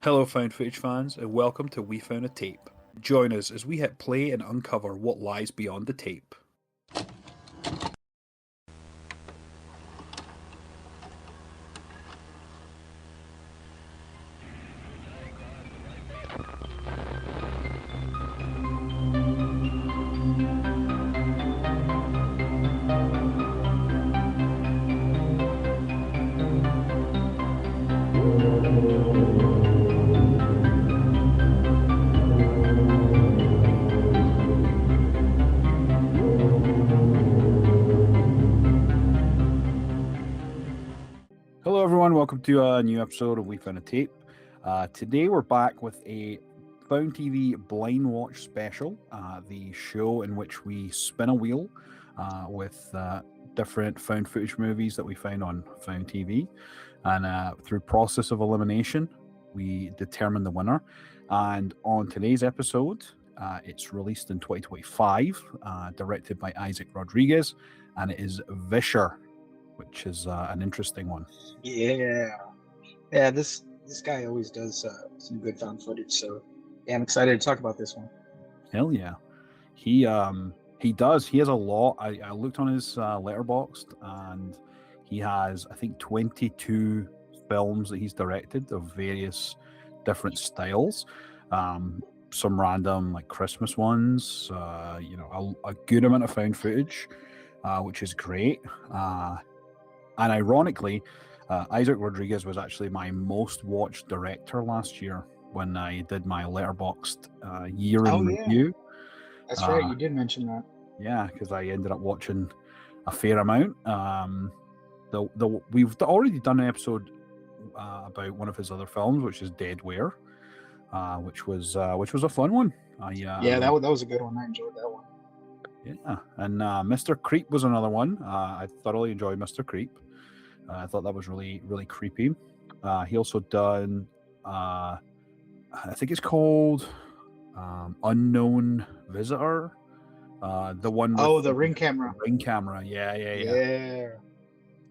Hello, found footage fans, and welcome to We Found a Tape. Join us as we hit play and uncover what lies beyond the tape. Hello, everyone. Welcome to a new episode of We Found a Tape. Today, we're back with a Found TV Blind Watch special, the show in which we spin a wheel with different found footage movies that we found on Found TV. And through process of elimination, we determine the winner. And on today's episode, it's released in 2025, directed by Isaac Rodriguez, and it is Visher, which is an interesting one. Yeah. This guy always does some good found footage. So yeah, I'm excited to talk about this one. Hell yeah, he does. He has a lot. I looked on his Letterboxd, and he has, I think, 22 films that he's directed of various different styles. Some random like Christmas ones. A good amount of found footage, which is great. And ironically, Isaac Rodriguez was actually my most watched director last year when I did my Letterboxd year in review. That's right, you did mention that. Yeah, because I ended up watching a fair amount. We've already done an episode about one of his other films, which is Deadware, which was a fun one. That was a good one. I enjoyed that one. Yeah, and Mr. Creep was another one. I thoroughly enjoyed Mr. Creep. I thought that was really, really creepy. He also done, I think it's called Unknown Visitor. The one with the Ring camera. Ring camera, yeah.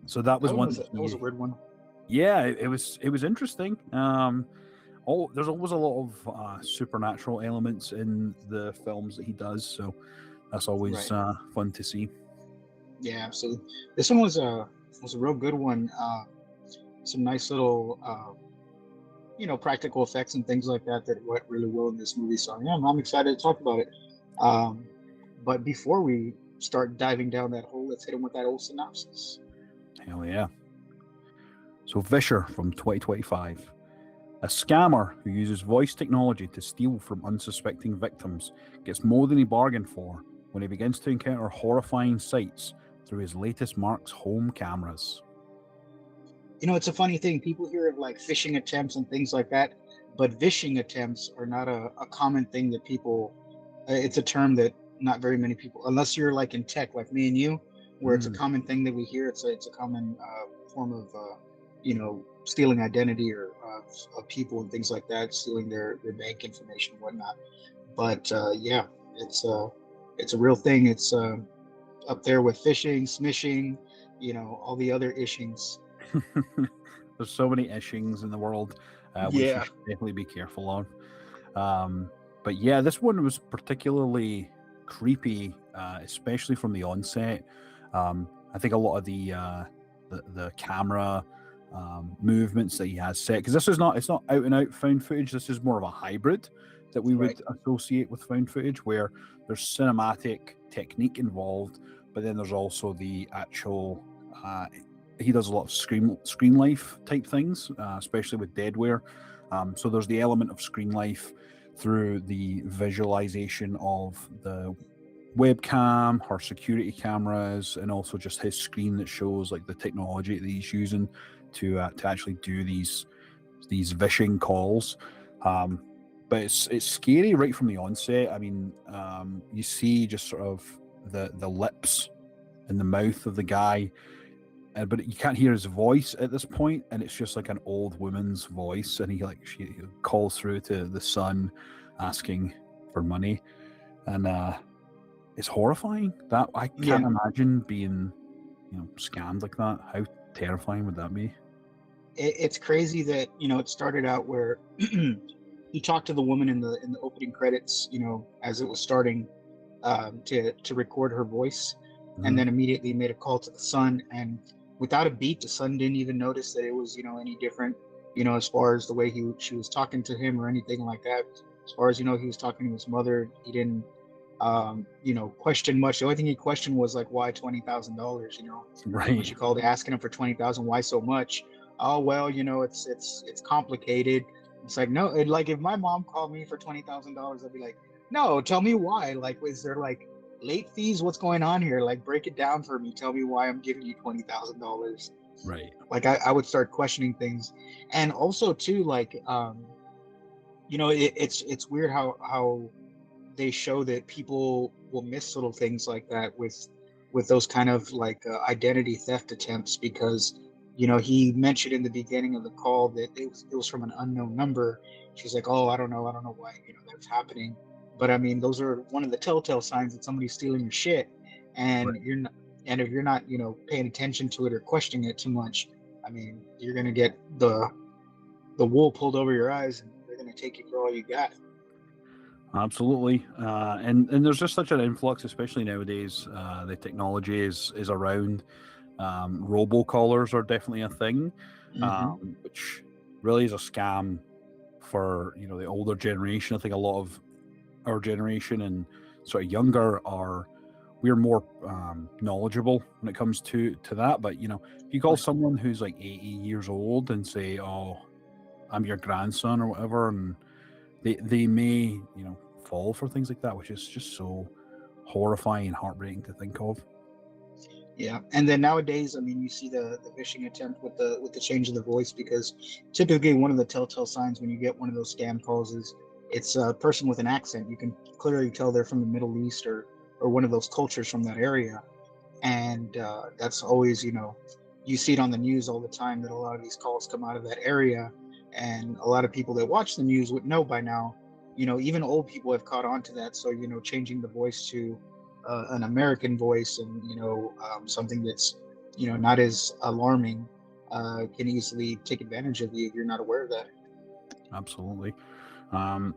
So that was one. That was a weird one. Yeah, it was interesting. There's always a lot of supernatural elements in the films that he does, so that's always fun to see. Yeah, absolutely. This one was a real good one. Some nice little, practical effects and things like that went really well in this movie. So yeah, I'm excited to talk about it. But before we start diving down that hole, let's hit him with that old synopsis. Hell yeah. So Visher from 2025. A scammer who uses voice technology to steal from unsuspecting victims gets more than he bargained for when he begins to encounter horrifying sights through his latest Mark's home cameras. It's a funny thing. People hear of like phishing attempts and things like that, but vishing attempts are not a common thing that people, it's a term that not very many people, unless you're like in tech, like me and you, where it's a common thing that we hear. It's a common form of, stealing identity or of people and things like that, stealing their bank information and whatnot. But it's a real thing. It's up there with phishing, smishing, all the other ishings. There's so many ishings in the world. We should definitely be careful on. But yeah, this one was particularly creepy, especially from the onset. I think a lot of the camera movements that he has set, because it's not out and out found footage. This is more of a hybrid that we would associate with found footage, where there's cinematic technique involved, but then there's also the actual he does a lot of screen life type things, especially with Deadware. So there's the element of screen life through the visualization of the webcam, her security cameras, and also just his screen that shows like the technology that he's using to actually do these vishing calls. But it's scary right from the onset. I mean, you see just sort of the lips and the mouth of the guy, but you can't hear his voice at this point, and it's just like an old woman's voice, and she calls through to the son asking for money, and it's horrifying. That I can't imagine being scammed like that. How terrifying would that be? it's crazy that it started out where he talked to the woman in the opening credits, as it was starting, to record her voice, and Mhm. then immediately made a call to the son, and without a beat, the son didn't even notice that it was any different, as far as the way she was talking to him or anything like that. As far as he was talking to his mother, he didn't question much. The only thing he questioned was like, why $20,000, when Right. she called asking him for 20,000, why so much? Oh, well, it's complicated. It's like, no, like if my mom called me for $20,000, I'd be like, no, tell me why. Like, is there like late fees? What's going on here? Like, break it down for me. Tell me why I'm giving you $20,000. Right. Like, I would start questioning things. And also too, like, it's weird how they show that people will miss little things like that with those kind of like identity theft attempts, because he mentioned in the beginning of the call that it was from an unknown number. She's like, oh, I don't know why that's happening, but I mean, those are one of the telltale signs that somebody's stealing your shit, and Right. you're not, and if you're not paying attention to it or questioning it too much, I mean, you're gonna get the wool pulled over your eyes, and they're gonna take you for all you got. Absolutely, and there's just such an influx, especially nowadays. The technology is around. Robocallers are definitely a thing, Hmm. which really is a scam for the older generation. I think a lot of our generation and sort of younger are we're more knowledgeable when it comes to that. But if you call Right. someone who's like 80 years old and say, "Oh, I'm your grandson" or whatever, and they may fall for things like that, which is just so horrifying and heartbreaking to think of. Yeah, and then nowadays, I mean, you see the phishing attempt with the change of the voice, because typically one of the telltale signs when you get one of those scam calls is it's a person with an accent. You can clearly tell they're from the Middle East or one of those cultures from that area, and that's always you see it on the news all the time that a lot of these calls come out of that area, and a lot of people that watch the news would know by now. Even old people have caught on to that, so changing the voice to an American voice, and something that's not as alarming, can easily take advantage of you if you're not aware of that. Absolutely. Um,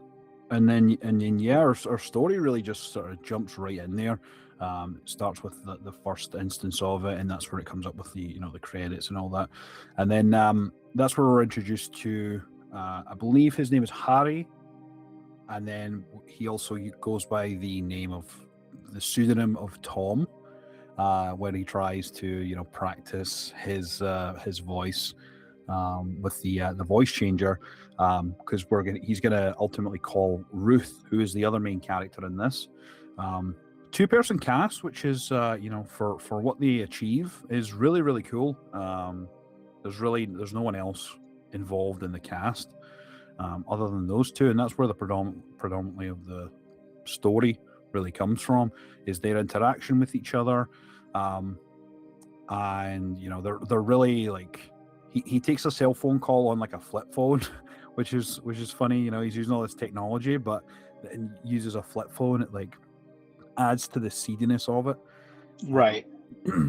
and then yeah, our story really just sort of jumps right in there. It starts with the first instance of it, and that's where it comes up with the credits and all that. And then that's where we're introduced to I believe his name is Harry, and then he also goes by the pseudonym of Tom, when he tries to practice his voice with the voice changer, because he's gonna ultimately call Ruth, who is the other main character in this. Two-person cast, which is for what they achieve is really really cool. There's no one else involved in the cast other than those two, and that's where the predominantly of the story really comes from, is their interaction with each other. And they're really like he takes a cell phone call on like a flip phone, which is funny. He's using all this technology, but and uses a flip phone. It like adds to the seediness of it, Right.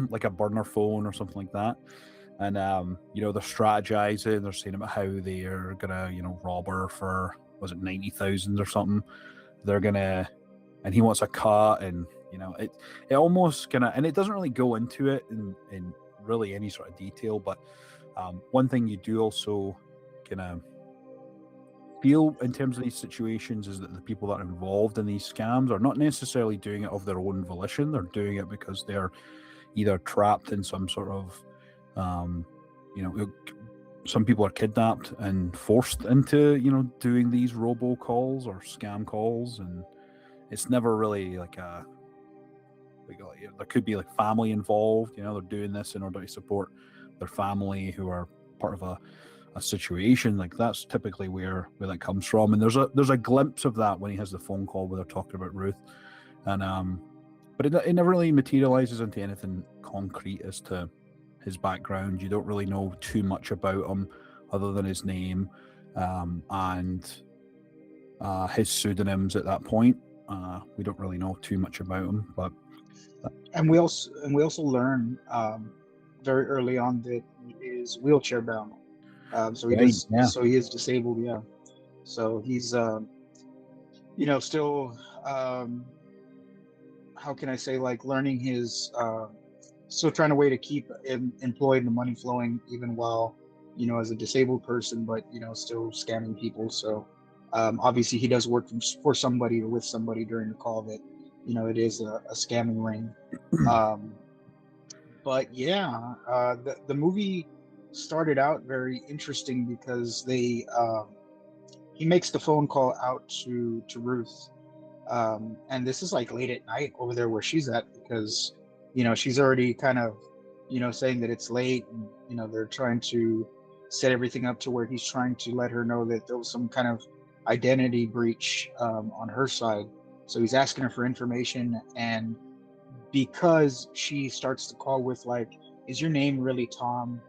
like a burner phone or something like that. And they're strategizing. They're saying about how they're gonna rob her for, was it 90,000 or something. They're gonna, and he wants a cut, and it almost gonna, and it doesn't really go into it in really any sort of detail. But one thing you do also kind of feel in terms of these situations is that the people that are involved in these scams are not necessarily doing it of their own volition. They're doing it because they're either trapped in some sort of um, you know some people are kidnapped and forced into doing these robocalls or scam calls, and it's never really like there could be like family involved. They're doing this in order to support their family who are part of a situation. Like that's typically where that comes from. And there's a glimpse of that when he has the phone call where they're talking about Ruth, and but it never really materializes into anything concrete as to his background. You don't really know too much about him other than his name, and his pseudonyms at that point. We don't really know too much about him, but And we also learn very early on that he is wheelchair bound. So he Right. does. Yeah. So he is disabled. Yeah. So he's still how can I say, like, learning his still trying a way to keep him employed and the money flowing even while as a disabled person, but still scamming people. So obviously he does work for somebody or with somebody during the call that it is a scamming ring. um, but yeah, the movie started out very interesting because he makes the phone call out to Ruth, and this is like late at night over there where she's at, because she's already kind of saying that it's late, and they're trying to set everything up to where he's trying to let her know that there was some kind of identity breach on her side. So he's asking her for information, and because she starts the call with like, is your name really Tom?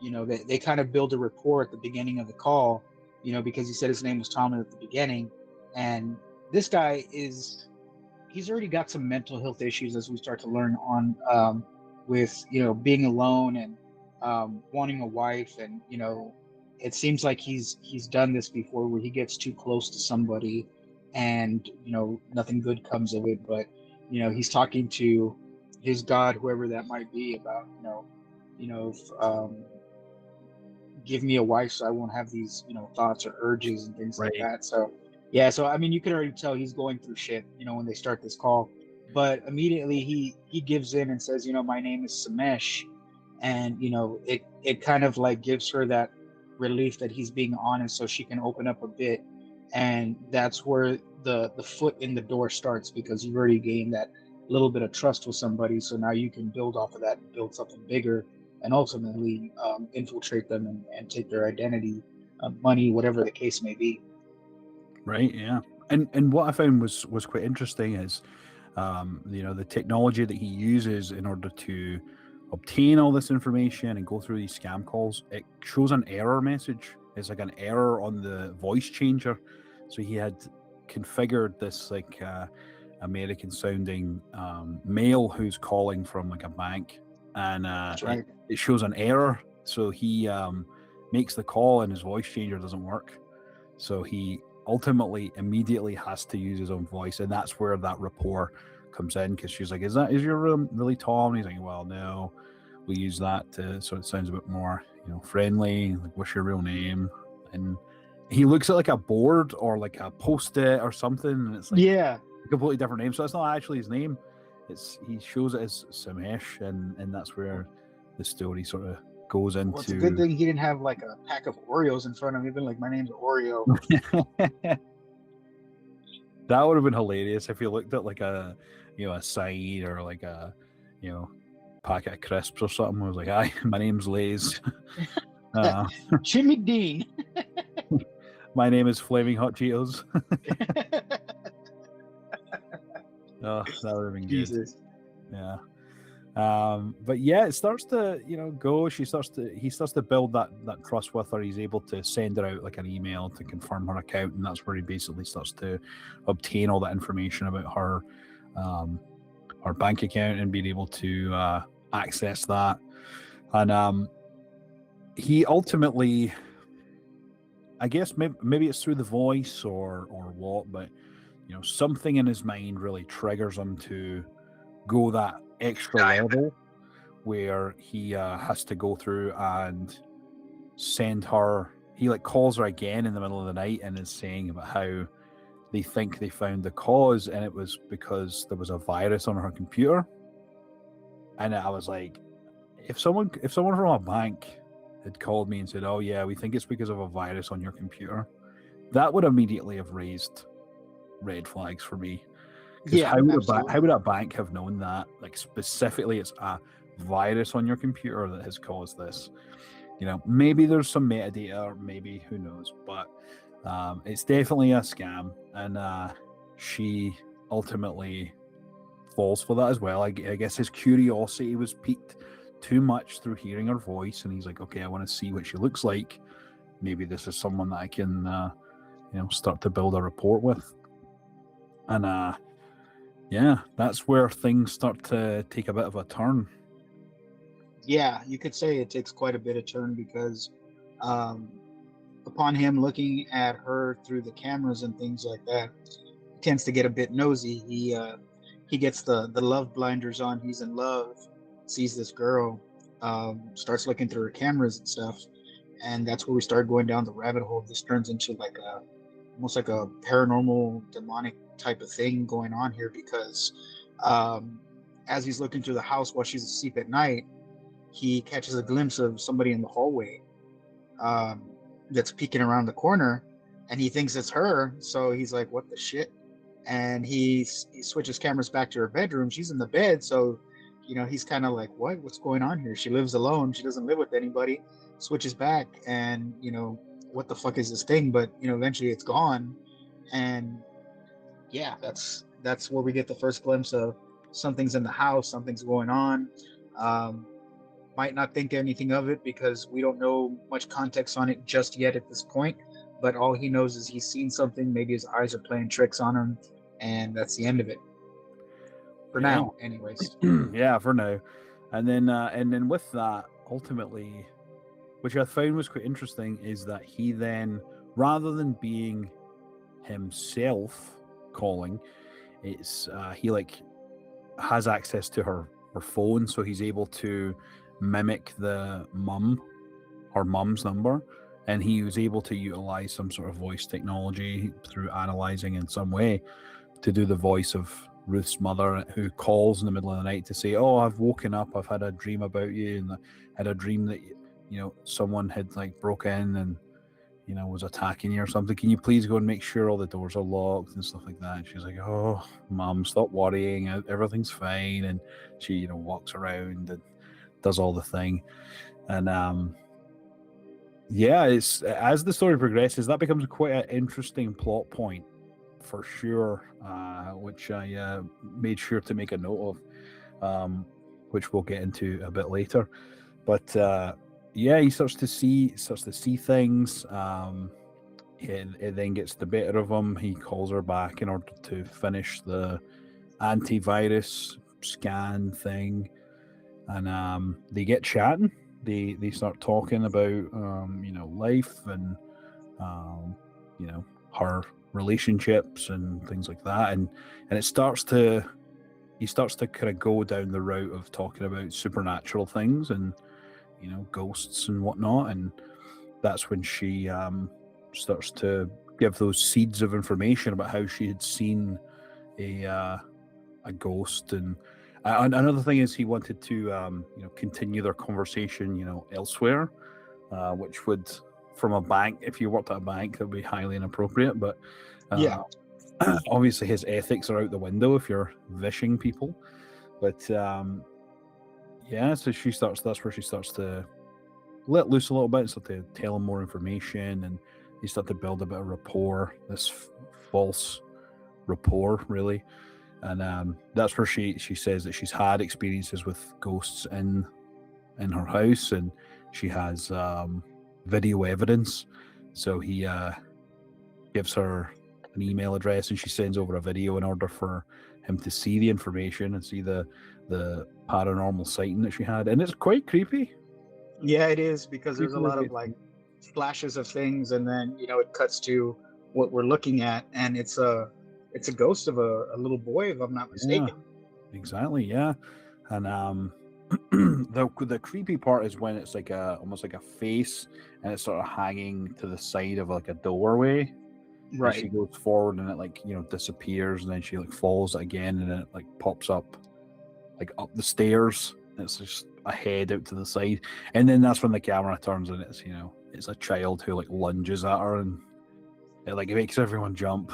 They kind of build a rapport at the beginning of the call, because he said his name was Tom at the beginning. And this guy he's already got some mental health issues, as we start to learn on, with being alone and wanting a wife. And it seems like he's done this before, where he gets too close to somebody and nothing good comes of it. But he's talking to his God, whoever that might be, about give me a wife so I won't have these thoughts or urges and things like Right. that. So yeah, so I mean, you can already tell he's going through shit when they start this call. But immediately he gives in and says, my name is Samesh. And it kind of like gives her that relief that he's being honest, so she can open up a bit. And that's where the foot in the door starts, because you've already gained that little bit of trust with somebody. So now you can build off of that and build something bigger, and ultimately infiltrate them and take their identity, money, whatever the case may be. Right. Yeah. And what I found was quite interesting is, the technology that he uses in order to obtain all this information and go through these scam calls. It shows an error message. It's like an error on the voice changer. So he had configured this like American sounding male who's calling from like a bank, and That's right. it shows an error. So he makes the call and his voice changer doesn't work. So he ultimately immediately has to use his own voice, and that's where that rapport comes in, because she's like, is your room really Tom? And he's like, well, no, we use that so it sounds a bit more friendly, like, what's your real name? And he looks at like a board or like a post-it or something, and it's like Yeah. a completely different name, so that's not actually his name. He shows it as Samesh, and that's where the story sort of goes into. Well, it's a good thing he didn't have like a pack of Oreos in front of him. He'd been like, my name's Oreo. That would have been hilarious if he looked at like a side or like a packet of crisps or something. I was like, hi, my name's Lay's. Jimmy Dean. My name is Flaming Hot Cheetos. Oh, that would have been Jesus. good. Yeah. But yeah, it starts to go. He starts to build that trust with her. He's able to send her out like an email to confirm her account, and that's where he basically starts to obtain all that information about her bank account and being able to access that. And he ultimately, I guess maybe it's through the voice or what, but something in his mind really triggers him to go that extra level where he has to go through and send her. He like calls her again in the middle of the night and is saying about how they think they found the cause, and it was because there was a virus on her computer. And I was like, if someone from a bank had called me and said, oh yeah, we think it's because of a virus on your computer, that would immediately have raised red flags for me. Because Yeah, how would a bank have known that? Like, specifically, it's a virus on your computer that has caused this. Maybe there's some metadata, or maybe, who knows, but it's definitely a scam. And she ultimately falls for that as well. I guess his curiosity was piqued too much through hearing her voice, and he's like, okay, I want to see what she looks like. Maybe this is someone that I can start to build a rapport with. And yeah, that's where things start to take a bit of a turn. Yeah, you could say it takes quite a bit of turn, because Um, Upon him looking at her through the cameras and things like that, he tends to get a bit nosy. He gets the love blinders on. He's in love, sees this girl, starts looking through her cameras and stuff, and that's where we start going down the rabbit hole. This turns into like a almost like a paranormal, demonic type of thing going on here because um, as he's looking through the house while she's asleep at night, he catches a glimpse of somebody in the hallway um, that's peeking around the corner, and he thinks it's her. So he's like, "What the shit?" And he switches cameras back to her bedroom. She's in the bed, so he's kind of like, "What? What's going on here?" She lives alone. She doesn't live with anybody. Switches back, and what the fuck is this thing? But eventually it's gone, and yeah, that's where we get the first glimpse of something's in the house, something's going on. Um, might not think anything of it because we don't know much context on it just yet at this point. But all he knows is he's seen something. Maybe his eyes are playing tricks on him, and that's the end of it. For now, anyways. Yeah, for now. And then with that, ultimately, which I found was quite interesting, is that he then, rather than being himself calling, it's he like has access to her phone, so he's able to mimic her mum's number, and he was able to utilize some sort of voice technology through analyzing in some way to do the voice of Ruth's mother, who calls in the middle of the night to say, "Oh, I've woken up, I've had a dream about you, and I had a dream that someone had like broke in and was attacking you or something. Can you please go and make sure all the doors are locked and stuff like that?" And she's like, "Oh, Mom, stop worrying, everything's fine." And she walks around and does all the thing. And yeah, it's as the story progresses, that becomes quite an interesting plot point for sure, which I made sure to make a note of, which we'll get into a bit later. But yeah, he starts to see things. It then gets the better of him. He calls her back in order to finish the antivirus scan thing, and they get chatting. They start talking about life and her relationships and things like that, and he starts to kind of go down the route of talking about supernatural things and ghosts and whatnot, and that's when she starts to give those seeds of information about how she had seen a ghost. And another thing is he wanted to continue their conversation elsewhere, which would, from a bank, if you worked at a bank, that would be highly inappropriate. But Yeah. obviously his ethics are out the window if you're vishing people. But yeah, so that's where she starts to let loose a little bit, start to tell him more information, and you start to build a bit of rapport, this false rapport, really. And that's where she says that she's had experiences with ghosts in her house, and she has video evidence. So he gives her an email address, and she sends over a video in order for him to see the information and see the paranormal sighting that she had, and it's quite creepy. Yeah, it is, because there's a lot of like flashes of things, and then it cuts to what we're looking at, and it's a ghost of a little boy, if I'm not mistaken. Yeah, exactly. Yeah, and the creepy part is when it's like almost like a face, and it's sort of hanging to the side of like a doorway. Right. And she goes forward, and it disappears, and then she falls again, and then it pops up up the stairs. It's just a head out to the side, and then that's when the camera turns, and it's a child who lunges at her, and it makes everyone jump,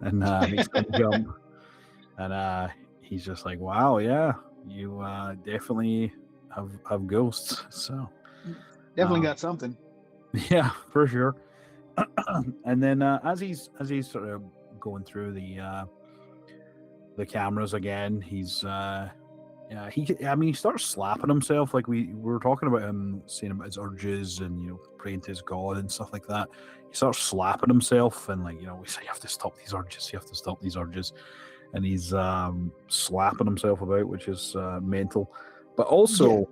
and makes them jump, and he's just like, "Wow, yeah, you definitely have ghosts." So definitely got something. Yeah, for sure. And then as he's sort of going through the cameras again, he's he starts slapping himself. Like we were talking about him saying about his urges and praying to his God and stuff like that. He starts slapping himself, and we say, "You have to stop these urges, you have to stop these urges," and he's slapping himself about, which is mental. But also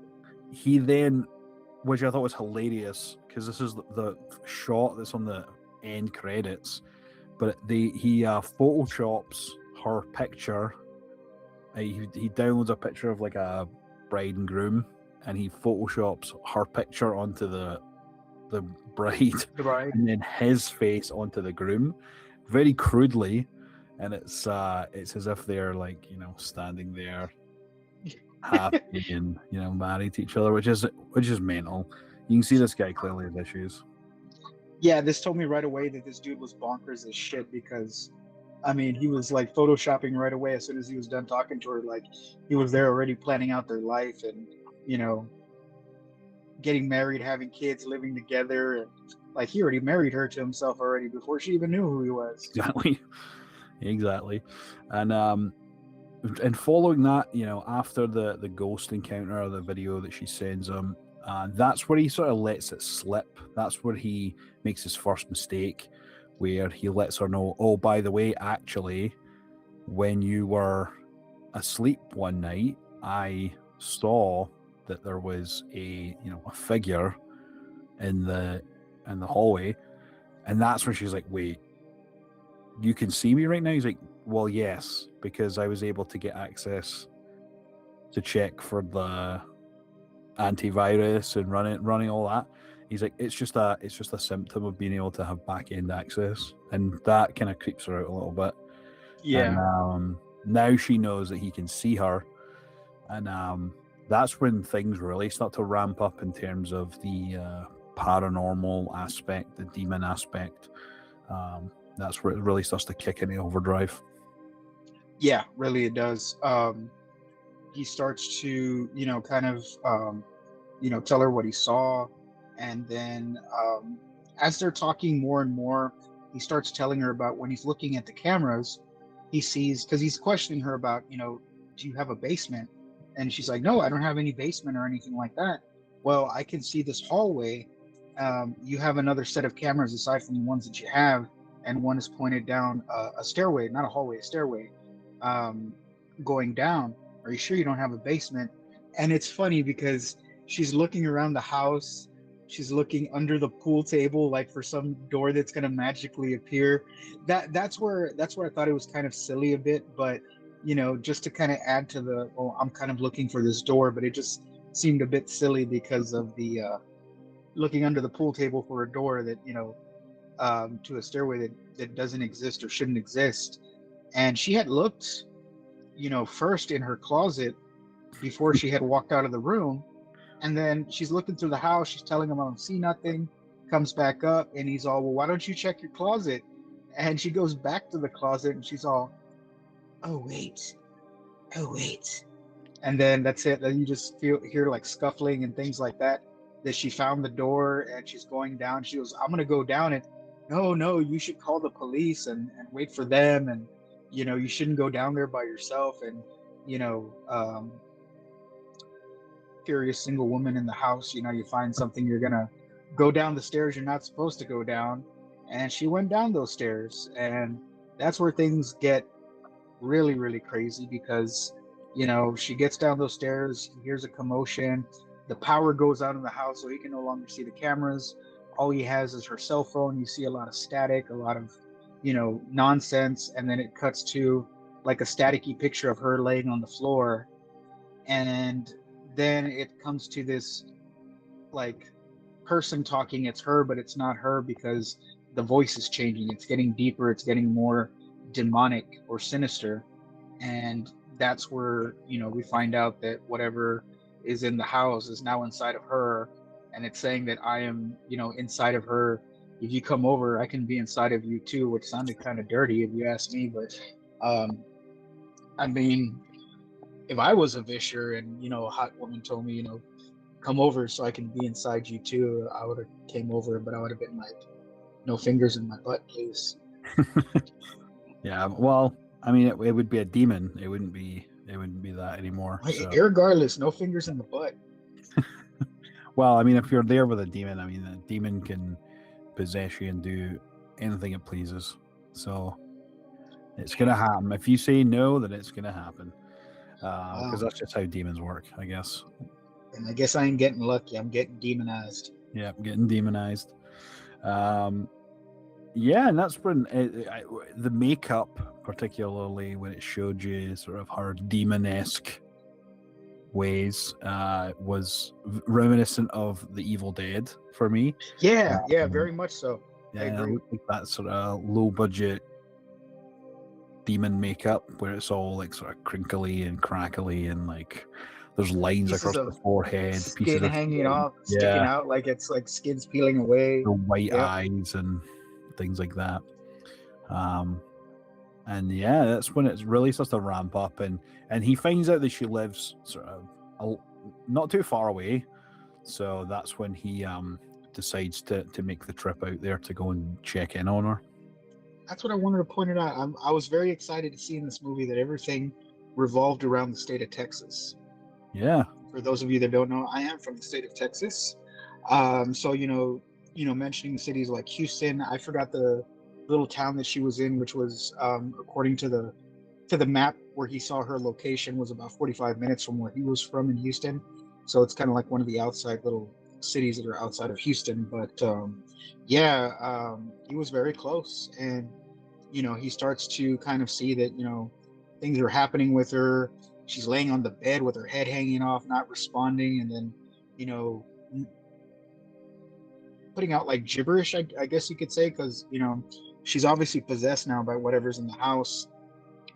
he then, which I thought was hilarious, because this is the shot that's on the end credits, but he photoshops her picture. He downloads a picture of like a bride and groom, and he photoshops her picture onto the bride, and then his face onto the groom, very crudely, and it's as if they're like standing there, happy and married to each other, which is mental. You can see this guy clearly has issues. Yeah, this told me right away that this dude was bonkers as shit, because I mean, he was like photoshopping right away as soon as he was done talking to her. Like, he was there already planning out their life and, getting married, having kids, living together. And like, he already married her to himself already before she even knew who he was. Exactly. And following that, after the ghost encounter, or the video that she sends him, that's where he sort of lets it slip. That's where he makes his first mistake, where he lets her know, oh, by the way, actually, when you were asleep one night, I saw that there was a figure in the hallway. And that's when she's like, wait, you can see me right now? He's like, well, yes, because I was able to get access to check for the antivirus and running all that. He's like, it's just a symptom of being able to have back end access, and that kind of creeps her out a little bit. Yeah. And now she knows that he can see her, and that's when things really start to ramp up in terms of the paranormal aspect, the demon aspect. That's where it really starts to kick into overdrive. Yeah, really it does. He starts to, kind of, tell her what he saw. And then as they're talking more and more, he starts telling her about when he's looking at the cameras, he sees, because he's questioning her about, do you have a basement? And she's like, no, I don't have any basement or anything like that. Well, I can see this hallway. You have another set of cameras aside from the ones that you have, and one is pointed down a stairway, not a hallway, a stairway, going down. Are you sure you don't have a basement? And it's funny because she's looking around the house. She's looking under the pool table, like for some door that's going to magically appear. That's where I thought it was kind of silly a bit, but just to kind of add to the, well, I'm kind of looking for this door, but it just seemed a bit silly because of the looking under the pool table for a door that to a stairway that doesn't exist or shouldn't exist. And she had looked, first in her closet before she had walked out of the room. And then she's looking through the house. She's telling him, I don't see nothing. Comes back up and he's all, well, why don't you check your closet? And she goes back to the closet and she's all, oh, wait. And then that's it. Then you just hear like scuffling and things like that. That she found the door and she's going down. She goes, I'm going to go down it. No, you should call the police and wait for them. And, you shouldn't go down there by yourself. And, if you're a single woman in the house, you find something, you're going to go down the stairs you're not supposed to go down. And she went down those stairs. And that's where things get really, really crazy because, she gets down those stairs, hears a commotion. The power goes out in the house, so he can no longer see the cameras. All he has is her cell phone. You see a lot of static, a lot of, nonsense. And then it cuts to like a staticky picture of her laying on the floor. And then it comes to this like person talking. It's her, but it's not her because the voice is changing. It's getting deeper. It's getting more demonic or sinister. And that's where, we find out that whatever is in the house is now inside of her, and it's saying that I am, inside of her. If you come over, I can be inside of you too, which sounded kind of dirty if you ask me. But I mean, if I was a Visher and a hot woman told me, come over so I can be inside you too, I would have came over, but I would have been like, no fingers in my butt, please. Yeah, well, I mean, it would be a demon. It wouldn't be that anymore. So. Regardless, no fingers in the butt. Well, I mean, if you're there with a demon, I mean, the demon can possess you and do anything it pleases. So it's gonna happen. If you say no, then it's gonna happen. Because that's just how demons work, I guess. And I guess I ain't getting lucky. I'm getting demonized. Yeah, getting demonized. Yeah, and that's when the makeup, particularly when it showed you sort of her demon-esque ways, was reminiscent of the Evil Dead for me. Yeah, yeah, Um, very much so. I yeah, it agree. looked like that sort of low-budget demon makeup where it's all like sort of crinkly and crackly and like there's lines Pieces across the of forehead, pieces skin of hanging skin, off, sticking yeah, out like it's like skin's peeling away. the white Yep. eyes and things like that. And yeah, that's when it really starts to ramp up, and he finds out that she lives sort of not too far away, so that's when he decides to make the trip out there to go and check in on her. That's what I wanted to point it out. I was very excited to see in this movie that everything revolved around the state of Texas. Yeah. For those of you that don't know, I am from the state of Texas. So mentioning cities like Houston, I forgot the little town that she was in, which was according to the map where he saw her location was about 45 minutes from where he was from in Houston. So it's kind of like one of the outside little cities that are outside of Houston. But he was very close, and he starts to kind of see that things are happening with her. She's laying on the bed with her head hanging off, not responding, and then you know putting out like gibberish, I guess you could say, because she's obviously possessed now by whatever's in the house,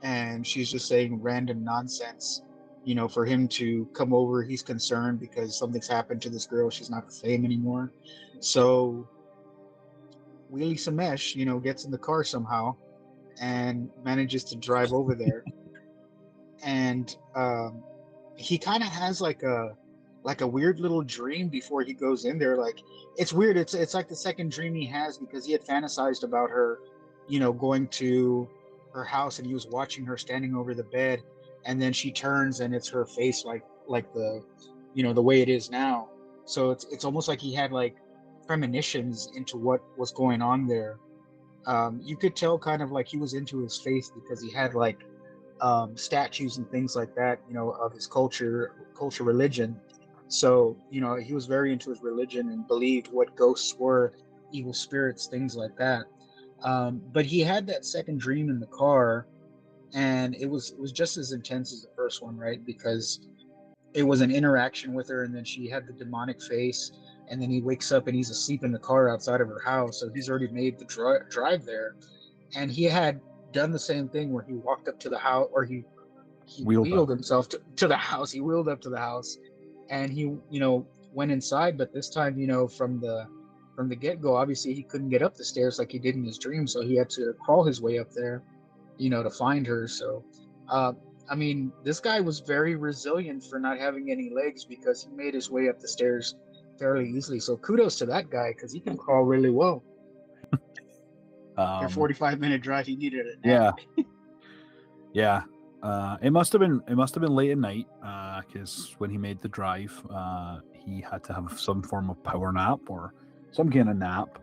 and she's just saying random nonsense. For him to come over, he's concerned because something's happened to this girl. She's not the same anymore. So Wheelie Samesh, gets in the car somehow and manages to drive over there. And he kind of has like a weird little dream before he goes in there. Like it's weird. It's like the second dream he has because he had fantasized about her, going to her house and he was watching her standing over the bed, and then she turns and it's her face like the way it is now. So it's almost like he had like premonitions into what was going on there. You could tell kind of like he was into his faith because he had like statues and things like that, of his culture, religion. So, he was very into his religion and believed what ghosts were, evil spirits, things like that. But he had that second dream in the car, and it was just as intense as the first one, right? Because it was an interaction with her, and then she had the demonic face, and then he wakes up and he's asleep in the car outside of her house. So he's already made the drive there, and he had done the same thing where he walked up to the house, or he Wheeled up. wheeled himself to the house. He wheeled up to the house, and he went inside. But this time, from the get-go, obviously he couldn't get up the stairs like he did in his dream, so he had to crawl his way up there, to find her. So uh, I mean, this guy was very resilient for not having any legs because he made his way up the stairs fairly easily. So kudos to that guy because he can crawl really well. After a 45-minute drive, he needed a nap. Yeah. It must have been late at night because when he made the drive, he had to have some form of power nap or some kind of nap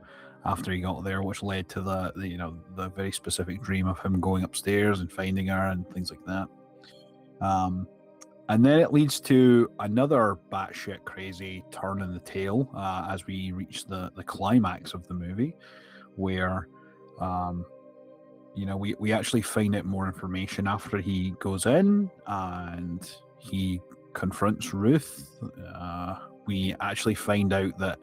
after he got there, which led to the very specific dream of him going upstairs and finding her and things like that. And then it leads to another batshit crazy turn in the tale as we reach the climax of the movie, where we actually find out more information after he goes in and he confronts Ruth. We actually find out that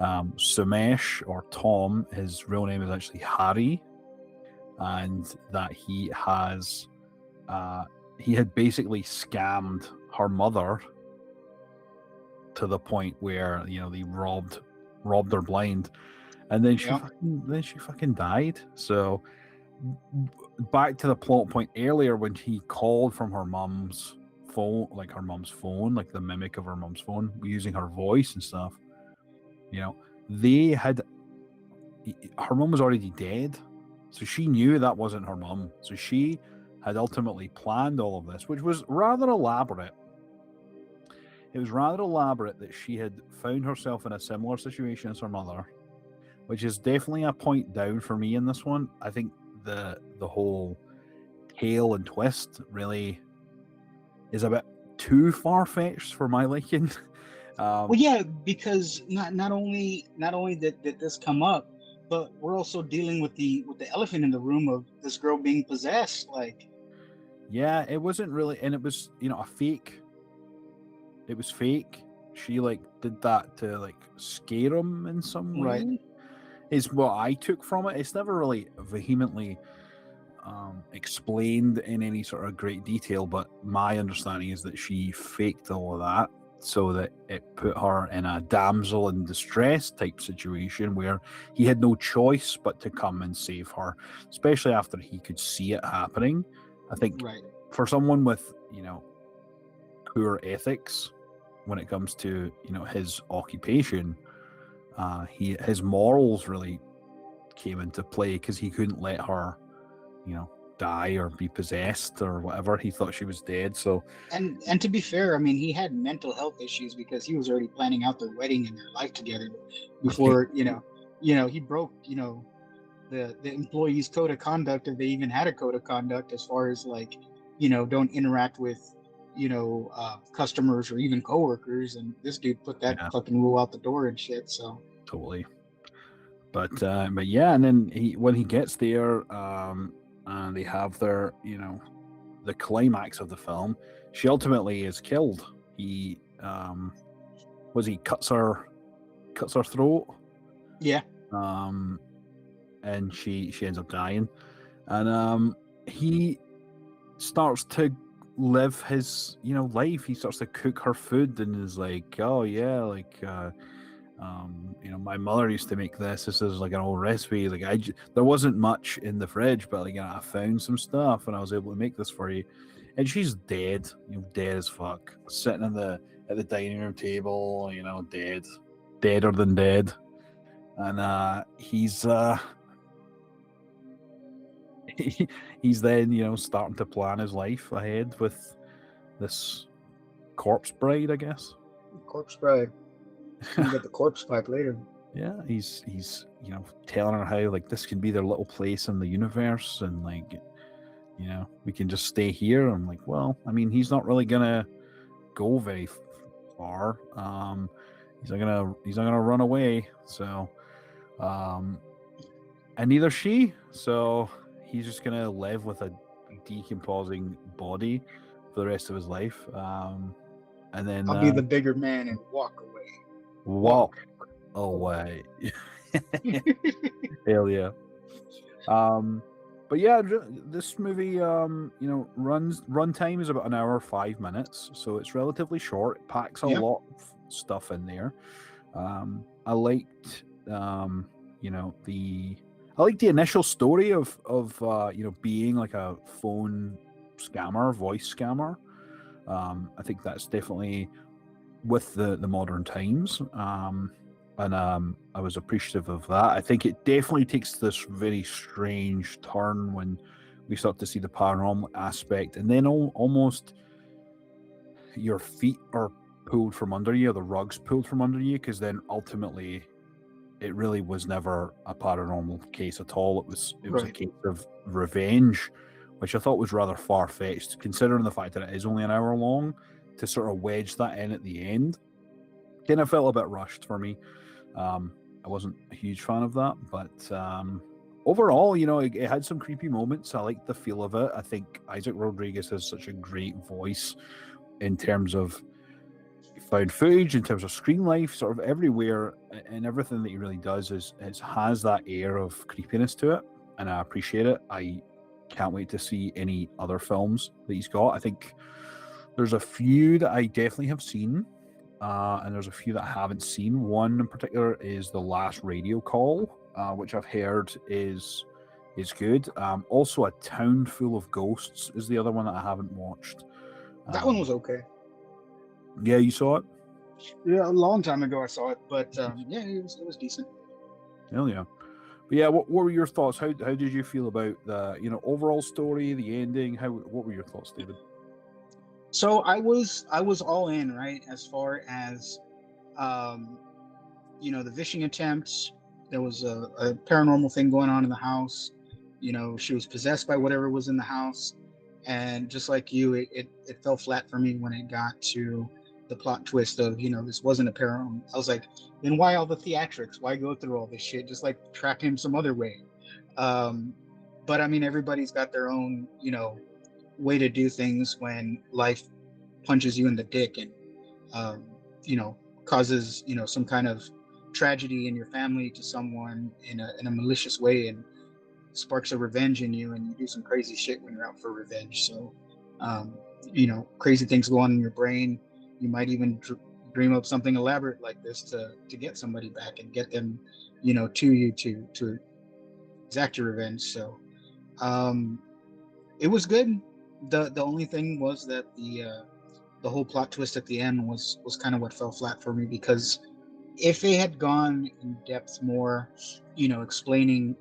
Sumesh, or Tom, his real name is actually Harry, and that he had basically scammed her mother to the point where they robbed her blind, and then she fucking died. So back to the plot point earlier when he called from her mom's phone, like the mimic of her mom's phone, using her voice and stuff. Her mom was already dead, so she knew that wasn't her mom. So she had ultimately planned all of this, which was rather elaborate. It was rather elaborate that she had found herself in a similar situation as her mother, which is definitely a point down for me in this one. I think the whole tale and twist really is a bit too far-fetched for my liking. Um, Well, yeah, because not only did this come up, but we're also dealing with the elephant in the room of this girl being possessed. Like, yeah, it wasn't really, and it was a fake. It was fake. She like did that to like scare him in some right, way. Is what I took from it. It's never really vehemently explained in any sort of great detail, but my understanding is that she faked all of that so that it put her in a damsel in distress type situation where he had no choice but to come and save her, especially after he could see it happening. I think right. for someone with, poor ethics when it comes to, his occupation, his morals really came into play because he couldn't let her, die or be possessed or whatever. He thought she was dead. So And to be fair, I mean, he had mental health issues because he was already planning out their wedding and their life together okay, before, he broke, the employees' code of conduct, if they even had a code of conduct, as far as like, don't interact with, customers or even coworkers. And this dude put that yeah, fucking rule out the door and shit. So totally. But yeah, and then when he gets there, and they have their, the climax of the film, she ultimately is killed. He he cuts her throat, yeah, um, and she ends up dying, and he starts to live his life. He starts to cook her food and is like, oh yeah, like my mother used to make this. This is like an old recipe. Like there wasn't much in the fridge, but like I found some stuff and I was able to make this for you. And she's dead, dead as fuck, sitting at the dining room table, dead, deader than dead. And he's then starting to plan his life ahead with this corpse bride, I guess. corpse bride. She's gonna get the corpse pipe later. Yeah, he's telling her how like this can be their little place in the universe, and like we can just stay here. I'm like, well, I mean, he's not really gonna go very far. He's not gonna run away. So, um, and neither she. So he's just gonna live with a decomposing body for the rest of his life. And then I'll be the bigger man and walk away. walk Walk. away. Hell yeah. But yeah, this movie, runtime is about an hour 5 minutes, so it's relatively short. It packs a Yeah. lot of stuff in there. I liked, I liked the initial story of being like a phone scammer, voice scammer. I think that's definitely with the modern times. And I was appreciative of that. I think it definitely takes this very strange turn when we start to see the paranormal aspect, and then almost your feet are pulled from under you, or the rug's pulled from under you, because then ultimately it really was never a paranormal case at all. It was a Right. case of revenge, which I thought was rather far fetched, considering the fact that it is only an hour long. To sort of wedge that in at the end, kind of felt a bit rushed for me. I wasn't a huge fan of that, but overall, it had some creepy moments. I liked the feel of it. I think Isaac Rodriguez has such a great voice in terms of found footage, in terms of screen life, sort of everywhere, and everything that he really does has that air of creepiness to it, and I appreciate it. I can't wait to see any other films that he's got. I think there's a few that I definitely have seen, and there's a few that I haven't seen. One in particular is The Last Radio Call, which I've heard is good. Also, A Town Full of Ghosts is the other one that I haven't watched. That one was okay. Yeah, you saw it? Yeah, a long time ago I saw it, but yeah, it was decent. Hell yeah. But yeah, what were your thoughts? How did you feel about the overall story, the ending? What were your thoughts, David? So I was all in, right, as far as um the vishing attempts. There was a paranormal thing going on in the house. She was possessed by whatever was in the house, and just like you, it fell flat for me when it got to the plot twist of, this wasn't a parent. I was like, then why all the theatrics? Why go through all this shit? Just like trap him some other way. Um, but I mean, everybody's got their own, way to do things when life punches you in the dick and, um, causes, some kind of tragedy in your family to someone in a malicious way, and sparks a revenge in you, and you do some crazy shit when you're out for revenge. So, crazy things go on in your brain. You might even dream up something elaborate like this to get somebody back and get them, to you to exact your revenge. So, it was good. The only thing was that the whole plot twist at the end was kind of what fell flat for me, because if they had gone in depth more, explaining,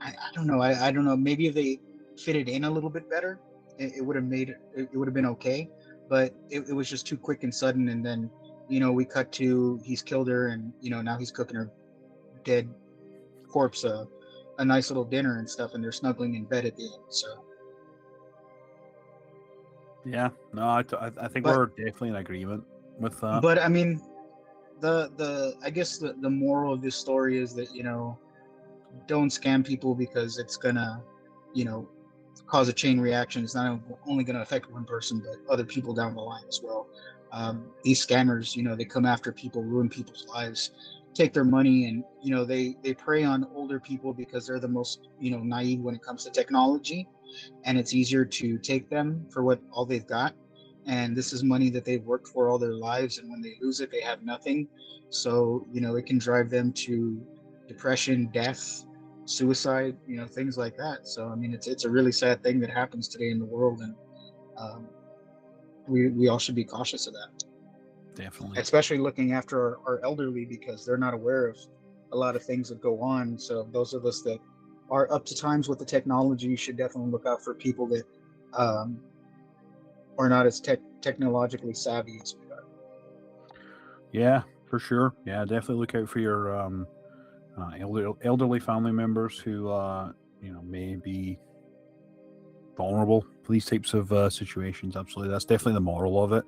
I don't know. I don't know. Maybe if they fit it in a little bit better, it would have it would have been okay. But it was just too quick and sudden. And then, we cut to he's killed her, and, now he's cooking her dead corpse a nice little dinner and stuff, and they're snuggling in bed at the end. So, yeah, no, I think but we're definitely in agreement with that. but I mean, the I guess the moral of this story is that, don't scam people, because it's gonna, you know, cause a chain reaction. It's not only gonna affect one person, but other people down the line as well. These scammers, they come after people, ruin people's lives, take their money, and they prey on older people because they're the most naive when it comes to technology, and it's easier to take them for what all they've got. And this is money that they've worked for all their lives, and when they lose it, they have nothing. So it can drive them to depression, death, suicide, things like that. So I mean, it's a really sad thing that happens today in the world, and um, we all should be cautious of that, Definitely. especially looking after our elderly, because they're not aware of a lot of things that go on. So those of us that are up to times with the technology should definitely look out for people that um, are not as technologically savvy as we are. Yeah, for sure. Yeah, definitely look out for your elderly family members who may be vulnerable for these types of situations. Absolutely, that's definitely the moral of it.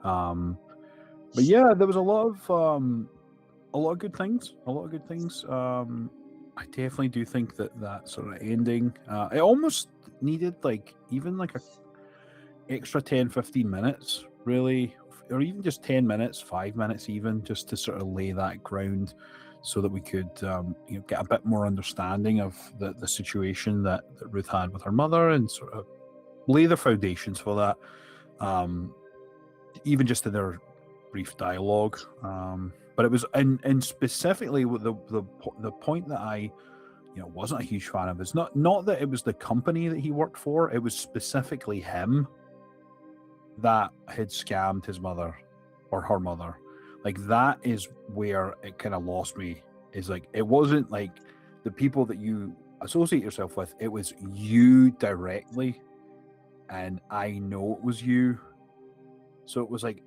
But yeah, there was a lot of good things. A lot of good things. I definitely do think that sort of ending, it almost needed even a extra 10-15 minutes, really, or even just 10 minutes, 5 minutes even, just to sort of lay that ground so that we could get a bit more understanding of the situation that Ruth had with her mother, and sort of lay the foundations for that, even just in their brief dialogue. But it was, and specifically with the point that I wasn't a huge fan of is not that it was the company that he worked for, it was specifically him that had scammed his mother or her mother. Like, that is where it kind of lost me, is like, it wasn't like the people that you associate yourself with, it was you directly, and I know it was you. So it was like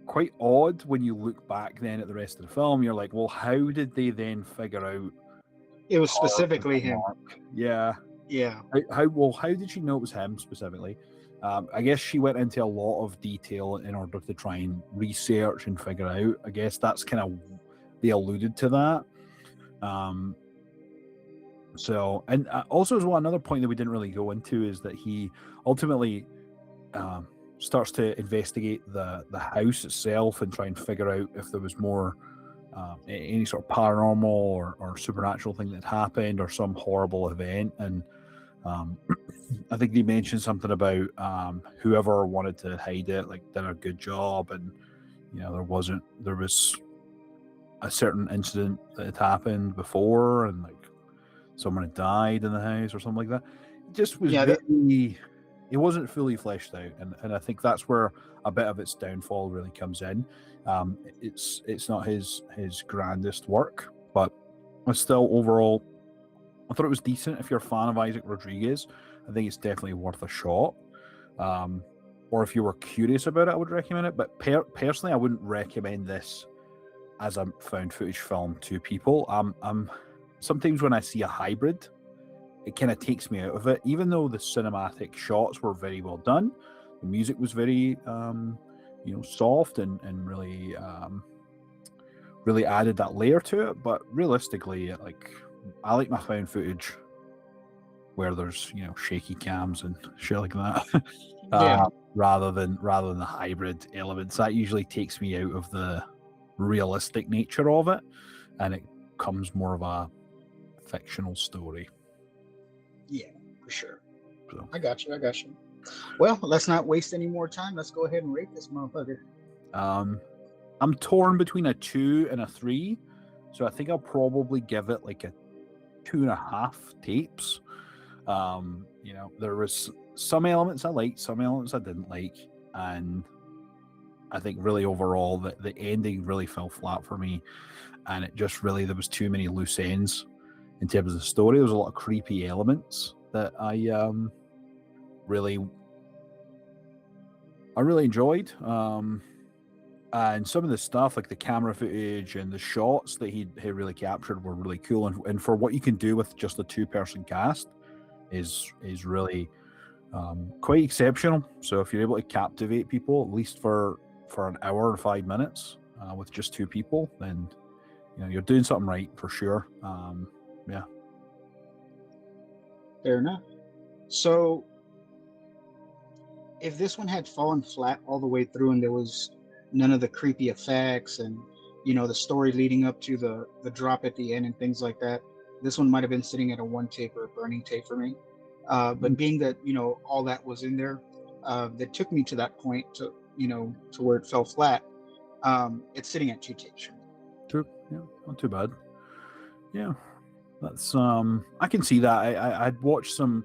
quite odd when you look back then at the rest of the film. You're like, well, how did they then figure out It was specifically him? Yeah. How did she know it was him specifically? I guess she went into a lot of detail in order to try and research and figure out. I guess that's kind of, they alluded to that. So, and also as well, another point that we didn't really go into is that he ultimately starts to investigate the house itself and try and figure out if there was more any sort of paranormal or supernatural thing that happened, or some horrible event. And I think they mentioned something about whoever wanted to hide it did a good job, and there was a certain incident that had happened before, and someone had died in the house or something like that. It just was it wasn't fully fleshed out, and I think that's where a bit of its downfall really comes in. It's not his grandest work, but still, overall, I thought it was decent. If you're a fan of Isaac Rodriguez, I think it's definitely worth a shot. Or if you were curious about it, I would recommend it. But personally, I wouldn't recommend this as a found footage film to people. Sometimes when I see a hybrid, it kind of takes me out of it. Even though the cinematic shots were very well done, the music was very soft and really really added that layer to it. But realistically, I like my found footage where there's shaky cams and shit like that. Yeah. Rather than the hybrid elements. That usually takes me out of the realistic nature of it, and it becomes more of a fictional story. Yeah, for sure. So. I got you. Well, let's not waste any more time. Let's go ahead and rate this motherfucker. I'm torn between a 2 and a 3, so I think I'll probably give it like a 2.5 tapes. There was some elements I liked, some elements I didn't like, and I think really overall the ending really fell flat for me, and it just really, there was too many loose ends in terms of the story. There was a lot of creepy elements that I really enjoyed, and some of the stuff like the camera footage and the shots that he really captured were really cool, and for what you can do with just a 2-person cast is really quite exceptional. So if you're able to captivate people at least for an hour and 5 minutes with just 2 people, then you're doing something right for sure. Yeah. Fair enough. So if this one had fallen flat all the way through and there was none of the creepy effects and the story leading up to the drop at the end and things like that, this one might have been sitting at a 1 tape or a burning tape for me. But being that all that was in there, that took me to that point to where it fell flat. It's sitting at 2 tapes. True. Yeah, not too bad. Yeah, that's I can see that. I'd watched some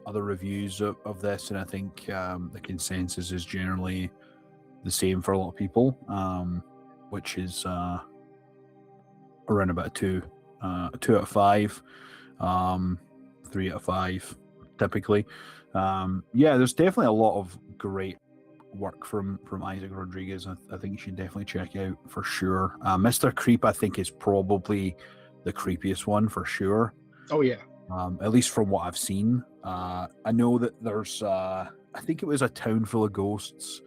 other reviews of this, and I think the consensus is generally the same for a lot of people, which is around about a 2 out of 5, 3 out of 5 typically. There's definitely a lot of great work from Isaac Rodriguez. I think you should definitely check out for sure. Mr. Creep, I think, is probably the creepiest one for sure. Oh yeah. At least from what I've seen. I know that there's I think it was A Town Full of Ghosts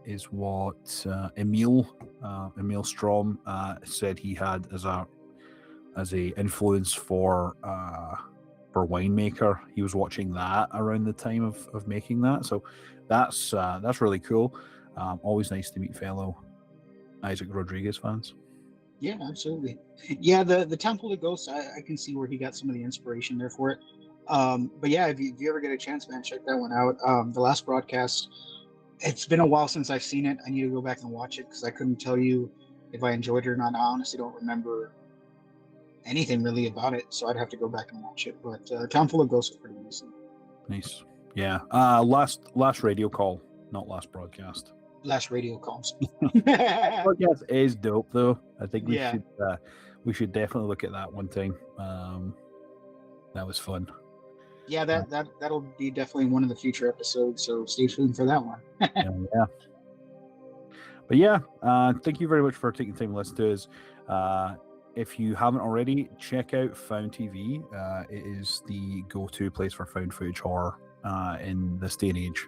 is what Emil Strom said he had as a influence for Winemaker. He was watching that around the time of making that, so that's really cool. Always nice to meet fellow Isaac Rodriguez fans. Yeah, absolutely. Yeah, the Temple of Ghosts, I can see where he got some of the inspiration there for it. But yeah, if you ever get a chance, man, check that one out. The last broadcast, it's been a while since I've seen it. I need to go back and watch it because I couldn't tell you if I enjoyed it or not. I honestly don't remember anything really about it, so I'd have to go back and watch it. But Temple of Ghosts was pretty decent. Nice. Yeah. Last radio call, not last broadcast. Last radio calls. Podcast is dope though. I think we should definitely look at that one time. That was fun. Yeah, that'll be definitely one of the future episodes, so stay tuned for that one. Yeah. But yeah, thank you very much for taking time to listen to us. If you haven't already, check out Found TV. It is the go-to place for found footage horror in this day and age.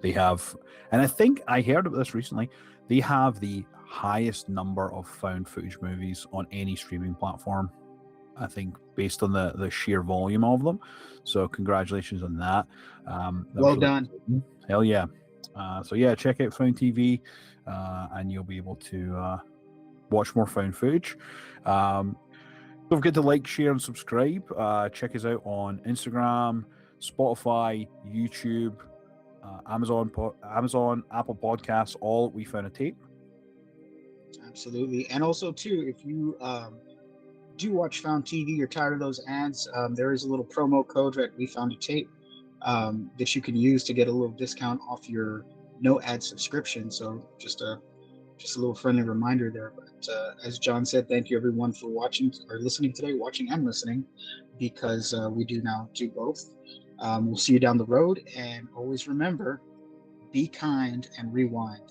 They have, and I think I heard about this recently, they have the highest number of found footage movies on any streaming platform, I think, based on the sheer volume of them. So congratulations on that. Well done. Hell yeah. So yeah, check out Found TV and you'll be able to watch more found footage. Don't forget to like, share, and subscribe. Check us out on Instagram, Spotify, YouTube, Amazon, Apple Podcasts, all We Found a Tape. Absolutely. And also, too, if you do watch Found TV, you're tired of those ads, there is a little promo code at We Found a Tape that you can use to get a little discount off your no ad subscription. So just a little friendly reminder there. But as John said, thank you everyone for watching or listening today, watching and listening, because we do now do both. We'll see you down the road, and always remember, be kind and rewind.